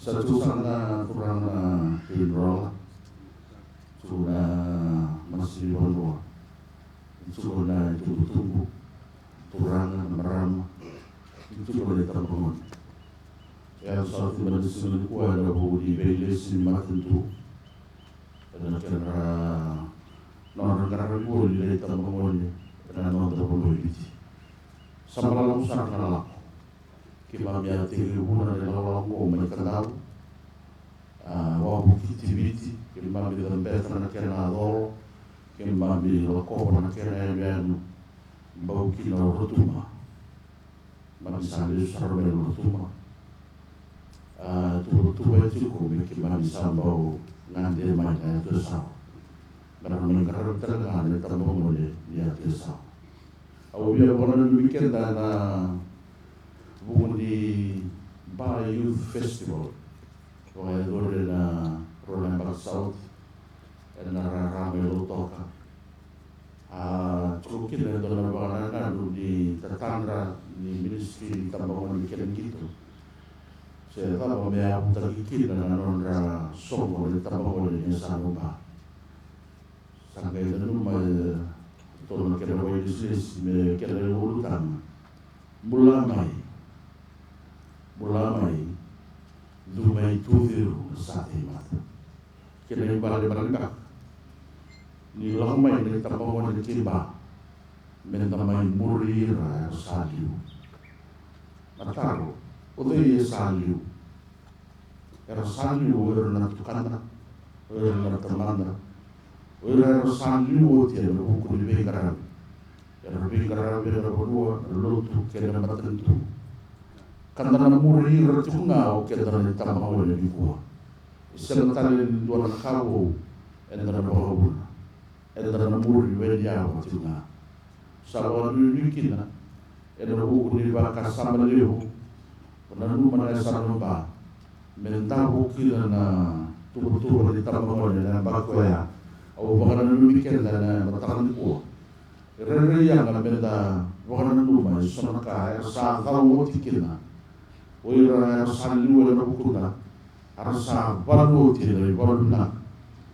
Satu sana kurang hidrol, sudah masih berdua, sudah itu tumbuh, kurang meram, itu boleh terbangun. Yang satu medicine kuat ada di Belis lima tentu, dan kira non-negara boleh terbangun, dan non-terbangun itu. Sama lalu sana kima mia tiri huna de lawa ko mai kanau wa bukiti biti kima bi dan betra na kena do kima bi lo ko na kena ben bau ki no rotuma ma sale sarbe rotuma tu beti ko mi kima bi sambau ngande mai na tsa bara men garar terga ne tambo mo le ya tsa au bia bona weekend na bukan di Bali Youth Festival, wahai dulu na Roland Park South, dan ramai lotoka. Cukup kita dalam bagaimana di tetangga di ministry tambangan bikin gitu. Saya tahu bahwa terkikir dan orang sokong di tambangan ini sama. Sampai itu numai tolong kira boleh bisnis, kira urutan Bulamai dumai tuviru sate mata kena ibala barangka ni lamai ni tambangan ni kimba mentamai murira saliu ataro odei saliu era saliu era na tukana era na tamanda era saliu ti era buku di bengkaran era berdua lutu kena matentu kandana muri rtunga o kedana tamao le bikua senatale do na kabo endana bahu endana muri wedia o tunga sawa lukina endana buku ni baka samaleo pananu mana sanamba menta buku na tubutu di tamao le na bakoya o bakana lukiken na matakan ko rere yang na benda bakana numa sonaka sa kawo tikina oira saliu era bukuna arsa balu tira baluna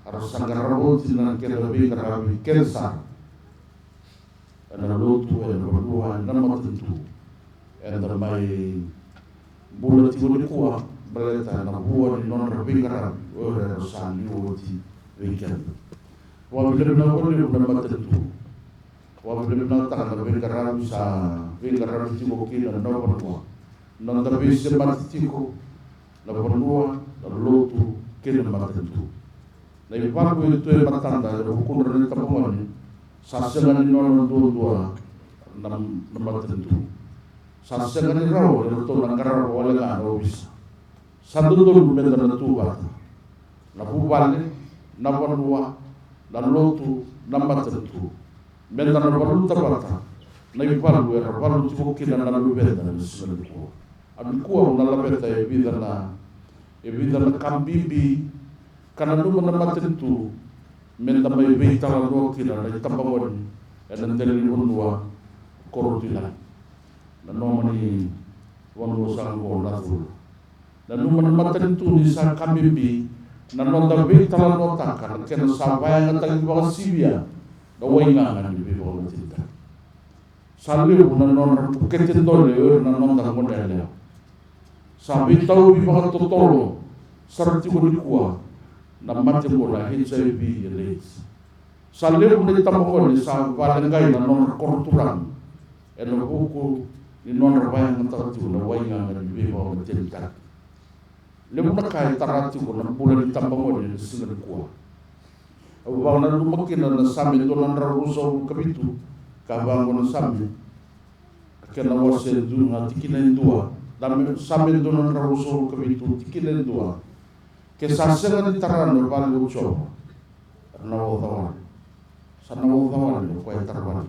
arsa garabo tira kera be karabi kensa ana lotu era balua nama tentu era mai bulat tibu kuah baleta na buah di non rabi karabi oira saliu ti weekend wa bilem na ko nama tentu wa bilem na ta na be karabi sa be karabi tibu kina na balua non tabisi matitiko la bonua la lotu kena matentu na ipaku itu matanda ro kunra ni tapongoni sasengan non dua na matentu sasengan ni rawo le to na kararo wala ga ro bisa sandu do menda na tuwa na bubale na bonua la lotu na matentu menda na balu tabata na ipaku era balu tibo kina na lubenda na sulu Abikuwa unalapeta ebida na kambimbi kana numa na matentu menda mai beita la rokina na tambangon ena tele unwa korotila na nomani wanu sango latul na numa na matentu ni sa kambimbi na nonda beita la nota kana kena sabaya na tagi bawa sibia na wainga na ni bebo na tinta saliu na nona pukete dole na nonda modele sabi tau bi bakat totolo sarti ko dikuwa na mate mo la HIV AIDS salir mo ni tamoko ni sa barangay na non korturan eno buku ni non rabayang ng taratu na wainga ng bibaw na tinta lemo na kay taratu ko na bulan ni tamoko ni singa dikuwa abaw na lumakin na sami to nan raruso kabitu kabango na sami kena wase du nga tikinen dua dame sambil donon raruso kabitu tikilen dua ke sasengan di tarano bali uco nawo tawan ko ay tarban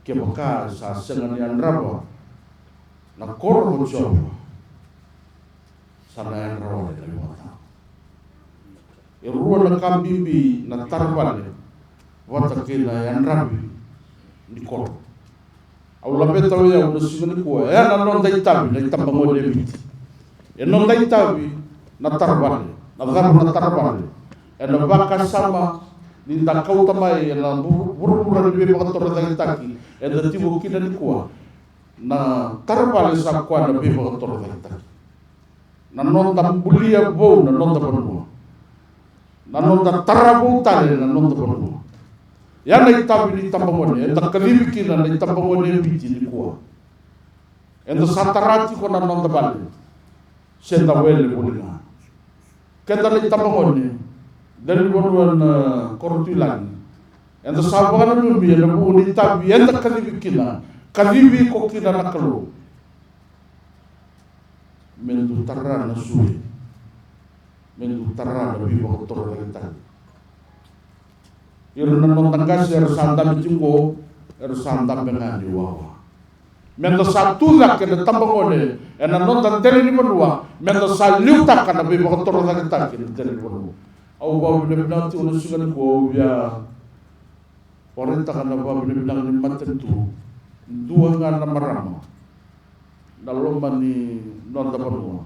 ke baka sasengan yan rabo na korbo uco sana yan rawo de mata iruwa na kambimbi na tarban wata kina yan rabi di korbo au la beta ya una singa ko ya na non dai tabi na tambango de biti non dai tabi na tarbale na garu na tarbale na baka sama ni da kauta mai na buru ni be ba to da taki da tibu kina ni kuwa na tarbale sa kwa na be ba to da taki na non da bulia bo na non da bonu na non da tarabu tale na non da bonu ya na tabi ni tambangone da kalimi kina na tambangone biti ni kuwa enda satarati ko na non da bale senda wele bolina kenda ni tambangone dari bonuan kortulan enda sabana dum bi na bu ni tabi enda kalimi kina kalimi ko kina na kalu mendu tarra na suwe mendu tarra na bi ko toro ta irna non tanggas er sanda bijingo er sanda benani wawa mendo satu la ke tambangone ena non tan tele ni bonua mendo saliuta kana bi ko toro ta ke tele bonua au ba bi na tu no sugan ko ya orenta kana ba bi na ni matentu dua ngana marama dallo mani non da bonua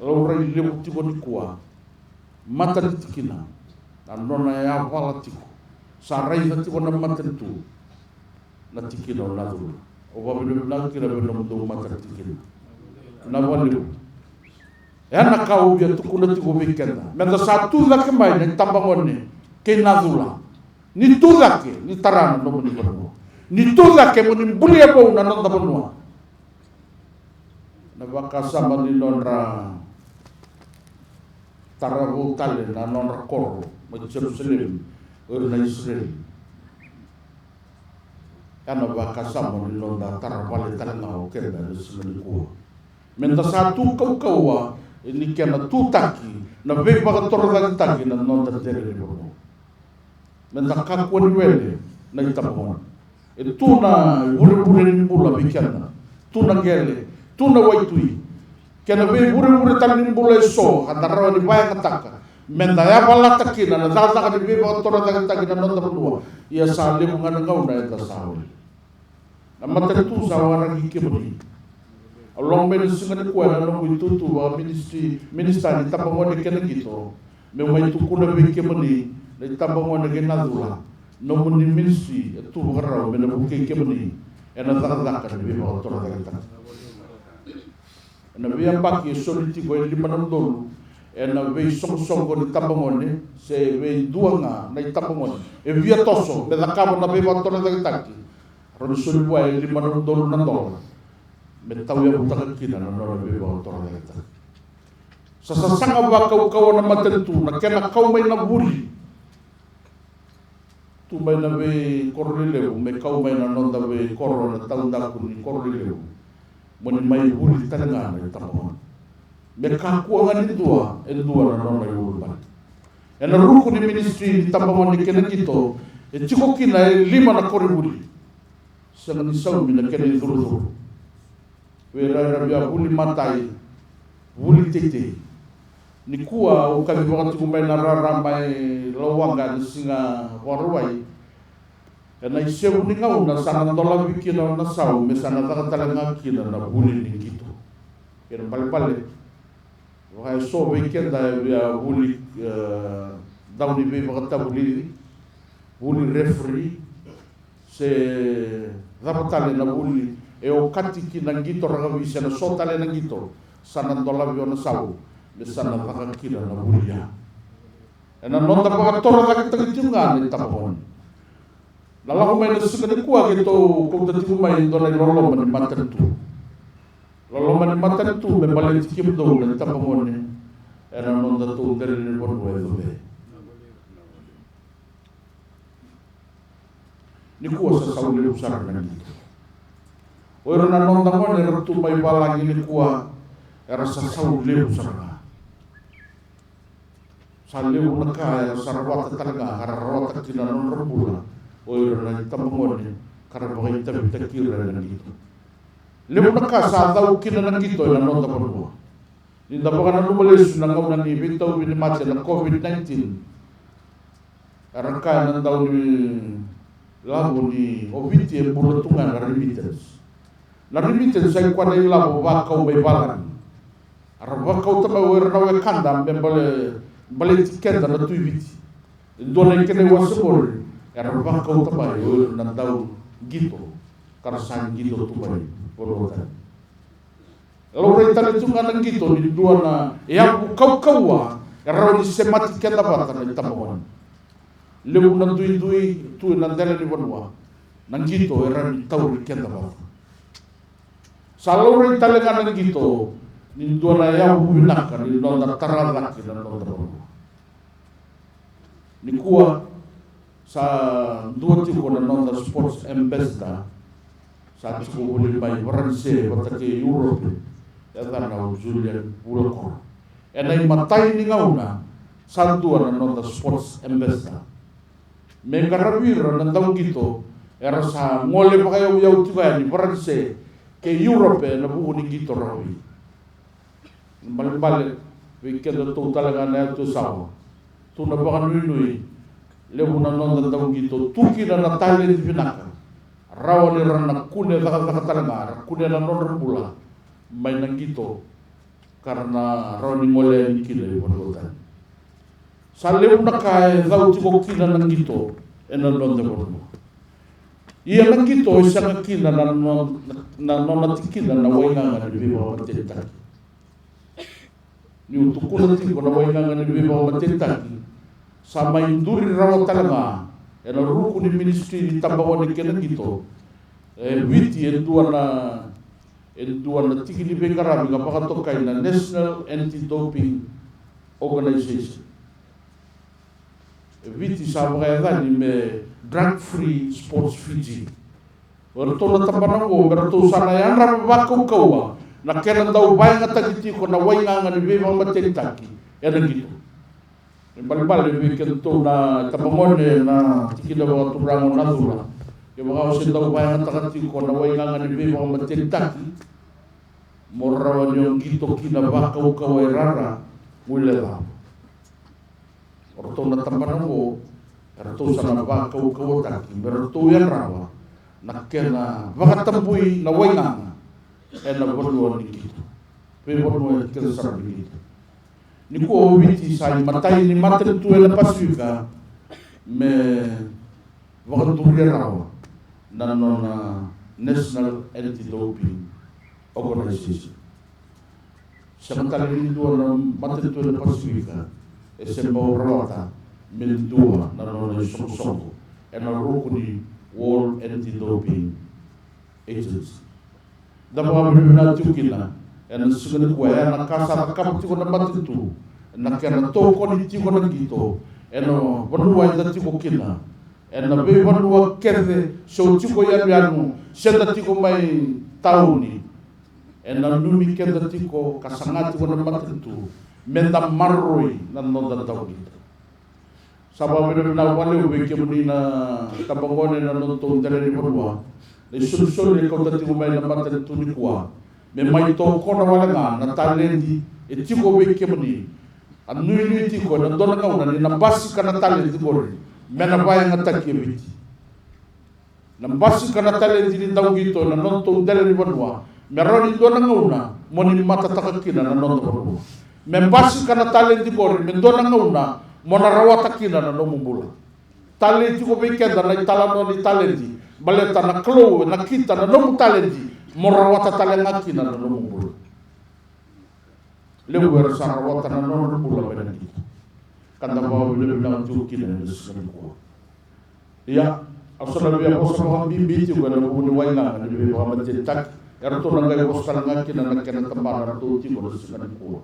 lo rai le ti boni kwa mata tikina dan non ya wala tiku sarai ti bona matentu na tikina na dulu o ba bi na kira be no do mata tikina na wali ya na kau biar tukuna tiku mikena menda satu la kemai ni tambangone ke nazula ni tuza ke ni tarana no ni bonua ni tuza ke mo ni bulia bo na non da bonua na baka sama ni nonra tarabu tale na nonra koro ma Jerusalem na Israel kana baka sama ni nonra tarabale tale na o kenda ni semeniku menta satu kau ini kena tutaki na be baka torra taki na nonra tere ni bono menta kakwan wele na itamon itu na bure ni bula bikena tu na gele tuna waitui kena be bure tanin bule so antara ni bayang kataka menda ya bala takina na data ni be ba tora takina non dua ya salim ngana ngau na ta saul amata tu sawara ki kebudi along be singa ko na no itu tu wa ministry minister ni tapangone kena gitu me mai tu kuna be kebudi ni tapangone gena dula no mun ministry tu garau me na buke kebudi ena data ni be ba tora takina na via paki soliti ko di manam dolu na ve song ko di tambangone se ve duanga na tambangone e via tosso be da cabo na be botona da taki ro soli boy di manam dolu na dolu me taw ya buta kina na no be botona da taki sa sanga ba kau na matentu na kena kau mai na buli tu mai na be korrile me kau mai na no da be korona taw da ku ni korrile moni mai buli tananga na tamon me ka ko ngani dua na no mai urban ena ruku ni ministry di tamon ni kena kito e chiko kina lima na kori buli sangan saw mi na kena duru we ra bia buli matai buli tete ni kuwa o ka bi wakati ko mai na rara mai lawanga ni singa warwai na iseu ni ngau na sana ndola bikina na sau me sana tala ngakina na buli ni gitu kena pale wa so weekend ya buli dawni be bakata buli referee se rapatale na buli e o kati kina ngito ragawi sana so tale na ngito sana ndola bi na sau me sana ngakina na buli ya na nonda bakatora la kitinga ni tapon lala ko may nasusukan kuwa kito kung dati ko may doon ay lolo man matantu may balik sikim doon na tapamon era non da tu dari ni bon wedo be ni kuwa sa sauli usar na dito o era na non da mon era tu may balang ni kuwa era sa sauli usar na saliw na kaya sarwata talaga harawata kinanon rabula oiro na tamangone karabay tabi takira na dito lemo na kasada ukina na dito na nota ko ni dapat na lumalis na ngau na ni bitaw binimatya na COVID-19 arangka na daw ni labo ni obiti bulutungan na remittance ay kwa na yung labo bakaw may balan arwa kau tama wer na we kanda bale tikenda na tuibiti dona kene wasbol arwa kau tama wer na dau gitu karasan gitu tubai polotan laura tale tunga nang gitu di dua na ya kau kawa arwa ni semati kenda bata na tamon lebu na dui tu na dele ni bonwa nang gitu era tau kenda bata salore talengan nang gitu ni dua na ya winaka ni nonda tarala ki na nonda ni kuwa sa dua tiko na nonda sports ambassador sa tiko buli mai Faranse batake Europe ya na Julian Bulko enai matai ni ngauna sa dua na nonda sports ambassador mengarabira na tau gitu era sa ngole pa kayo yau tiba ni Faranse ke Europe na buku ni gitu rawi balik weekend tu talaga na tu sawa tu na baka nui lebu na nonda tau gitu tuki na natali di pinaka rawa ni rana kune kaka talaga kune na nonda pula may nang gitu karena rawa ni ngole ni kila iwan sa lebu na kaya tau tiko kina nang gitu ena nonda pula iya nang gitu isa kina na nona tikina na wainga ni biba matenta ni untuk kunati ko na wainga ni biba matenta sama induri rawa talaga ena ruku ni ministry ni tambawan ni kena gitu witi endua na tikini bengarabi ka pakatokai na National Anti-Doping Organization witi sa mga ni me drug free sports Fiji Werto na tapanang ko, werto sana yan rabakau kawa. Na kailan daw bayang atagiti ko na wainga nga ni Bibang matintaki. Yan ang gito. Bal-bal, ibikin to na tapangon na tikinawa turangon na dula. Yung mga usin daw bayang atagiti ko na wainga nga ni Bibang matintaki. Morawan yung gito kinabakaw kaway rara. Mula lang. Werto na tapanang ko, werto sana bakaw kawataki. Werto yan rawa. Nakena vakatampuy na wainga na bolon ni gitu. Bolon ni kesar gitu. Ni ko witi sa matay ni maten tu la pasifika me vakaturiya rawa na National Anti-Doping Organization. Samantala ni dua na maten tu la pasifika esembo rawata min dua na songo na rukuni World Anti-Doping Agency. Dapat benar tukina, en sudah kuaya nak kasar kamu tiko na matitu, nak kena toko ni tiko na gitu, en berdua itu tiko kina, en nabe berdua kerde, so tiko yanu, senda tiko mai tahu ni, en numi kerde tiko kasangat tiko na matitu, menda marroi nan nonda tahu gitu. Sabab benar wale ubeke munina tabangone na nonton dari berdua. Di sul ni kau tadi umai na mata tu ni kuah. Memang itu kau na wale na talendi etiko ubeke muni. Anu ini etiko na dona kau na nambasi kana talendi bori. Mena bayang ataki biti. Nambasi kana talendi ni tahu gitu na nonton dari berdua. Meroni dona kau na moni mata takakina na nonton berdua. Membasi kana talendi bori mendona kau na mona rawata kina na no mumbula talenti ko bekenda na talano ni talenti baleta na klo na kita na no talenti mona rawata talenga kina na no mumbula lewer sa rawata na no mumbula benan kita kanda bawa bile bilang tu kina na sekan ko ya asal biya ko sa bimbi ti ko na buni wainga na bibi ko matentak erto na ngai ko sa nga kina na kena tambara tu ti ko sekan ko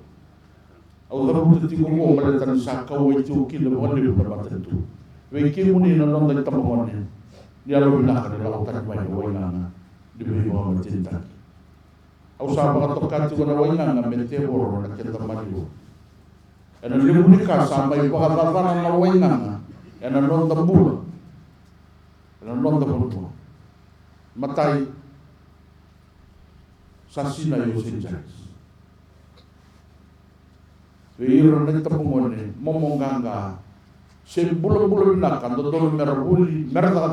au daru ti ko mo mala tan sa ka wo ti ki le wonde ko ba tan tu we ki muni na non da tamon ni ya lo na ka la ta ba ni wo na di be mo ma tinta au sa ba to ka ti ko na wo na mente boro na ke ta ma ni ana le muni ka sa mai ba ka ba na wo na ana non da bula ana non da bula matai sasina yo sinjais Wiro na tapungone momonganga sen bulan-bulan nakan dodol merabuli merda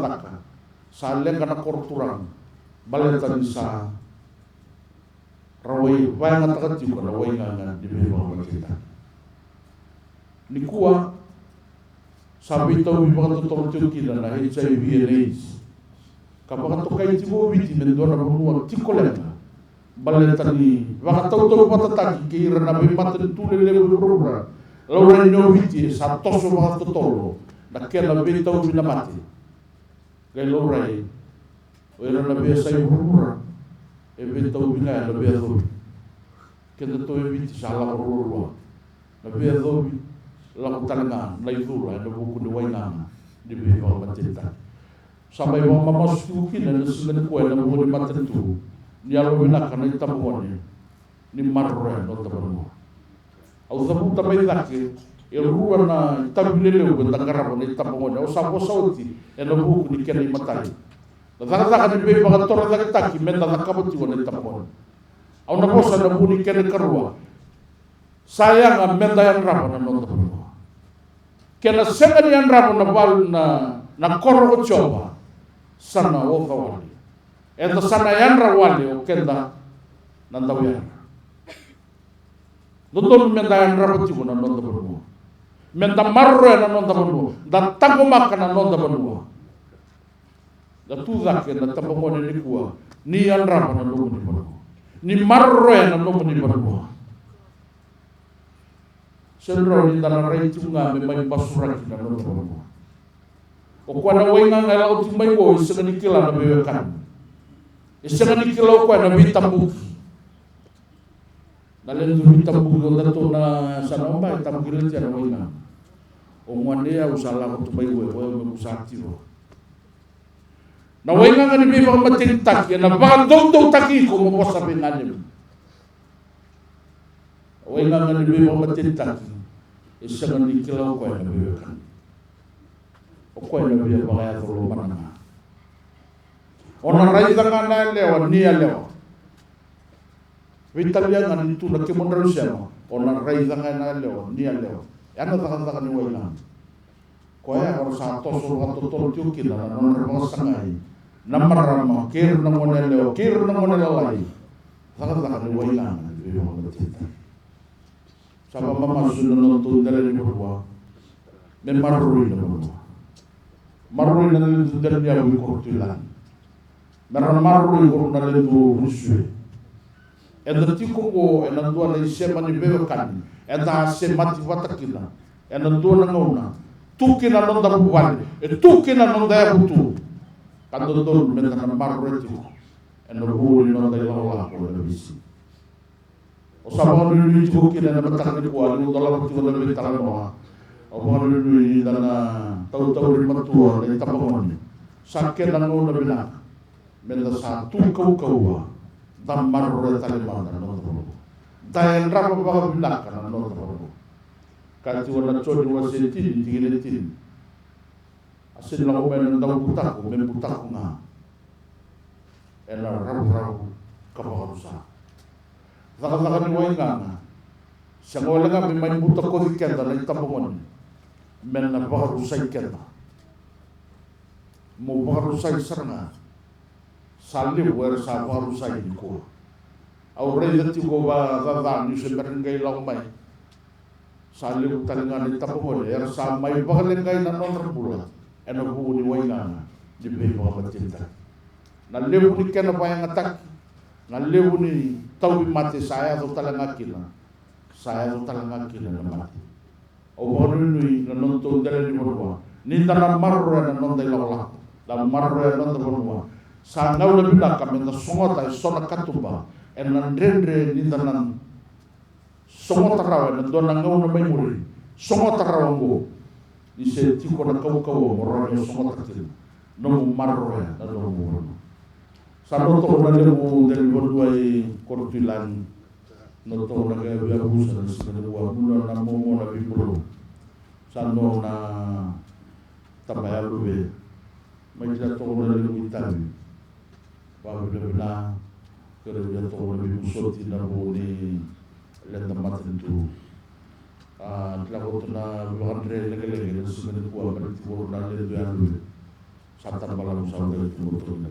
sa lenga na korturang baletan sa rawai vai ngata tiu ko rawai ngana di be ba kita ni kuwa sabi tau bi ba to tiu kila na HIV and AIDS kapag to kay tiu bi di mendora mo tikolena baletani wa tau to patataki kira na be maten tulele rura laura no viti sa toso wa to tolo na kela be tau bi na mati kay laura o era na be sai rura e be tau bi na be do kenda to e viti sa la rura na be do la talanga na idura na buku de waina di be ba mateta sampai wa mama suki na selen ko na mo di matetu ni alo bina kana tamone ni marro no tabano au sabu tabai dake e rua na tabilele ko tangara ni tamone o sabo sauti e no buku ni kena matai la daka ni be ba tora daka taki menda daka boti wona tamone au na bosa na buni kena karua sayang menda yang rapa na no tabano kena senga ni yang rapa na bal na korro coba sana o kawali eta sana yang rawali o kenda nandawian nondon menda yang rapati ko na nonda bonu menda marro na nonda bonu da tango makana nonda bonu da tuza ke na tambo ni kuwa ni yang rapa na nonda bonu ni marro na nonda bonu sendro ni dana rai tunga me mai basura ki na nonda bonu o kwa na wenga ngala o tumai wo isengani kila na bewe kan isengani kila o kwa na bitambu na len du bitambu ko dato na sanomba tambu kila ti na wenga o ngwane ya usala ko tumai wo me usati wo na wenga ngani be ba matin tak ya na ba dong taki ko mo posa be ngani wenga ngani be ba matin tak isengani kila o kwa na bewe kan o koe na bia bagaya tolo mananga ona rai danga na leo ni leo vitalia ngani tu na ke mondra sema ona rai danga na leo ni leo ana danga ni wala koe ora sa toso wa to tolo tiu kila na non re sangai namarama kir na ngone leo kir na ngone lai danga ni wala ni yo ngata sama mama sunan tu ndare ni bua men marru ni bua marro na le der ya bu ko tulan marro marro ko na le do rusue e da ti ko e na do na se mani be kan e da se mati watakina e na do na ngona tu ke na no da bu wal e tu ke na no da bu tu kan do men na marro ti e na bu ni no da la ko na bisi o sabon ni ti ko ke na matak ni ko ni do la ti ko na be tala no o mo ni dana tau ri matua le tapamoni sakke na ngona bila menda sa tu kau tam marro tale manda no to dai rapa ba bila kana no to ka ti wona chodi wa se ti tigile ti asen la ko men ndau putaku men putaku na ela rabu ka ba rusa zaka ni wa ngana sangola nga may buta ko kenda na tapamoni men na baru sai kenda mo baru sai sarna salli wer sa baru sai ko au re dati ko ba da ni se berengay lang mai salli talingan ni tapo er sa mai bagalengay na non bula eno bu ni waina di be ba batinta na lebu ni kena pa yang atak na lebu ni tawi mati saya do talangakila na mati o bonui na non to dere ni morwa ni na marro na non dai la marro na non bonwa sa ngau le bida ka men songota sona katuba en na ndendre ni na songota rawa na do na ngau na mai muri songota rawa ngo ni se ti ko na kau morro ni songota ti no marro na do morro sa no to na le bu del bonwa i kortulan no to na ga bia busa na sina wa mula na momo na bibulo sano na tabayalu be mai ja to na le mitami ba be bla kere ja to na bibusoti na boni le tamatin tu la ko na andre le le sina wa ba ti na le do ya lu satan balam sa de tu to na